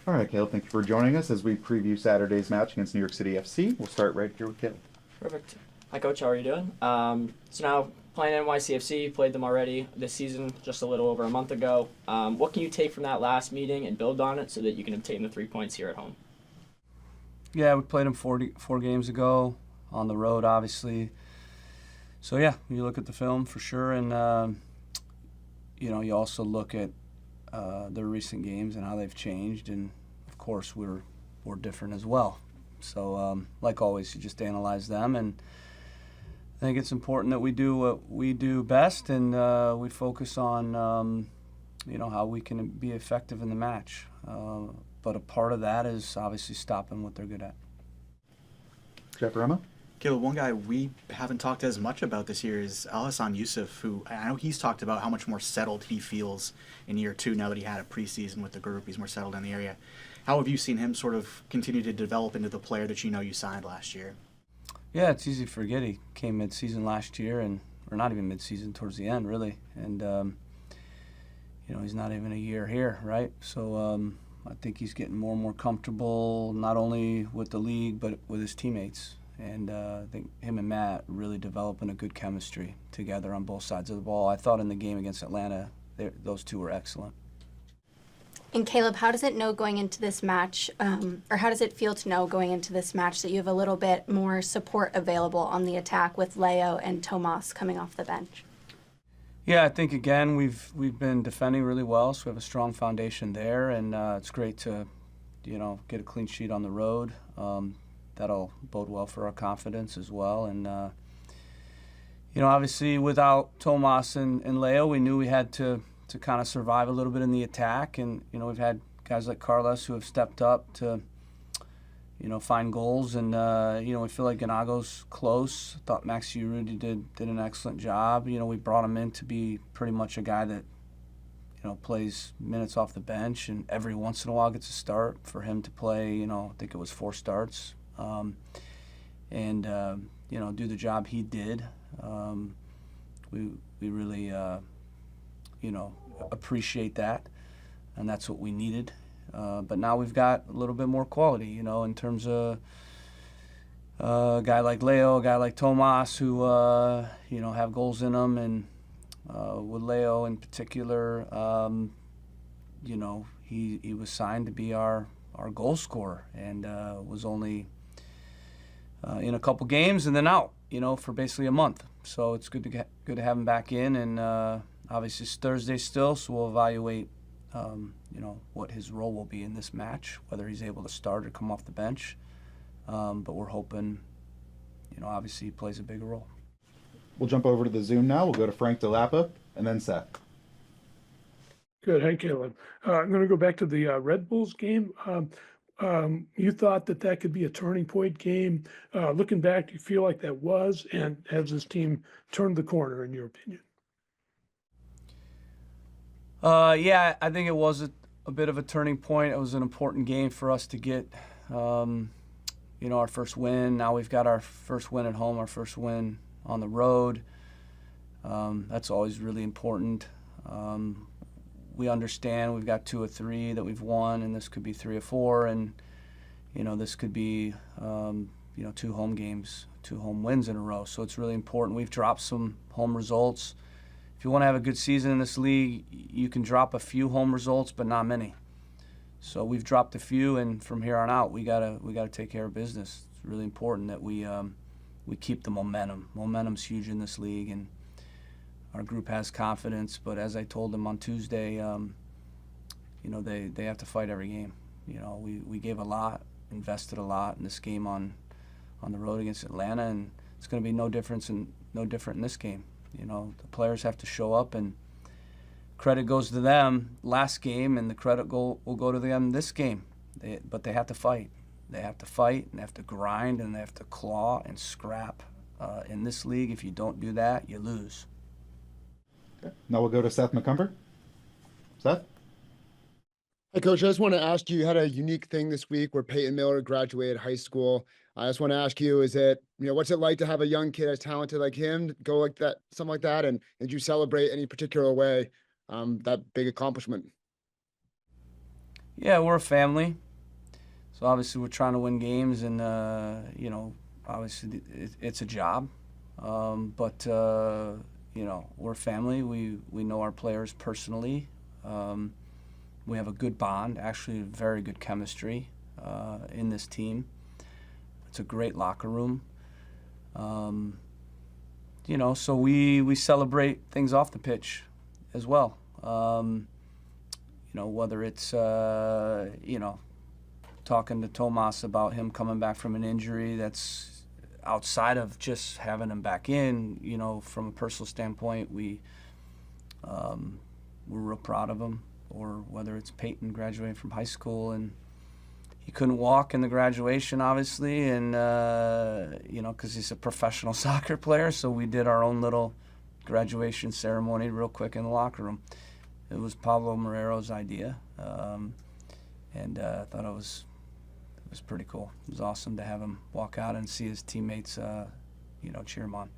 All right, Caleb, thank you for joining us as we preview Saturday's match against New York City FC. We'll start right here with Caleb. Perfect. Hi, Coach. How are you doing? So now playing NYCFC, played them already this season, just a little over a month ago. What can you take from that last meeting and build on it so that you can obtain the 3 points here at home? Yeah, we played them four games ago on the road, obviously. So yeah, you look at the film for sure, and you also look at their recent games and how they've changed, and of course we're different as well. So like always, you just analyze them, and I think it's important that we do what we do best, and we focus on how we can be effective in the match. But a part of that is obviously stopping what they're good at. Jeff Rama? Caleb, one guy we haven't talked as much about this year is Alhassan Yusuf, who I know he's talked about how much more settled he feels in year two now that he had a preseason with the group. He's more settled in the area. How have you seen him sort of continue to develop into the player that you signed last year? Yeah, it's easy to forget he came mid-season last year, or not even mid-season, towards the end, really. And, he's not even a year here, right? So I think he's getting more and more comfortable, not only with the league, but with his teammates. And I think him and Matt really developing a good chemistry together on both sides of the ball. I thought in the game against Atlanta, those two were excellent. And Caleb, how does it know going into this match, or how does it feel to know going into this match that you have a little bit more support available on the attack with Leo and Tomas coming off the bench? Yeah, I think again we've been defending really well, so we have a strong foundation there, and it's great to, get a clean sheet on the road. That'll bode well for our confidence as well. And obviously without Tomas and Leo, we knew we had to kind of survive a little bit in the attack, and we've had guys like Carlos who have stepped up to find goals, and we feel like Ganago's close. Thought Max Urudi did an excellent job. We brought him in to be pretty much a guy that plays minutes off the bench, and every once in a while gets a start. For him to play, I think it was 4 starts, and do the job he did. We really appreciate that, and that's what we needed. But now we've got a little bit more quality, in terms of a guy like Leo, a guy like Tomas, who have goals in them, and with Leo in particular, he was signed to be our goal scorer, and was only in a couple games and then out, for basically a month. So it's good to have him back in, and obviously it's Thursday still, so we'll evaluate what his role will be in this match, whether he's able to start or come off the bench. But we're hoping, obviously he plays a bigger role. We'll jump over to the Zoom now. We'll go to Frank DeLappa and then Seth. Good. Hey, Caleb. I'm going to go back to the Red Bulls game. You thought that could be a turning point game. Looking back, do you feel like that was? And has this team turned the corner, in your opinion? Yeah, I think it was a bit of a turning point. It was an important game for us to get, our first win. Now we've got our first win at home, our first win on the road. That's always really important. We understand we've got 2 or 3 that we've won, and this could be 3 or 4, and this could be 2 home games, 2 home wins in a row. So it's really important. We've dropped some home results. If you want to have a good season in this league, you can drop a few home results, but not many. So we've dropped a few, and from here on out, we gotta take care of business. It's really important that we keep the momentum. Momentum's huge in this league, and our group has confidence. But as I told them on Tuesday, they have to fight every game. We gave a lot, invested a lot in this game on the road against Atlanta, and it's going to be no different in this game. The players have to show up, and credit goes to them last game, and the credit will go to them this game. But they have to fight. They have to fight, and they have to grind, and they have to claw and scrap. In this league, if you don't do that, you lose. Okay. Now we'll go to Seth McCumber. Seth? Hey, Coach, I just want to ask you, you had a unique thing this week where Peyton Miller graduated high school. I just want to ask you, what's it like to have a young kid as talented like him go like that, something like that? And did you celebrate any particular way that big accomplishment? Yeah, we're a family. So obviously we're trying to win games, and obviously it's a job. But we're a family. We know our players personally. We have a good bond, actually very good chemistry in this team. It's a great locker room. So we celebrate things off the pitch as well. Whether it's talking to Tomas about him coming back from an injury that's outside of just having him back in, from a personal standpoint, we're real proud of him. Or whether it's Peyton graduating from high school and he couldn't walk in the graduation, obviously, and because he's a professional soccer player, so we did our own little graduation ceremony real quick in the locker room. It was Pablo Morero's idea, and I thought it was pretty cool. It was awesome to have him walk out and see his teammates, cheer him on.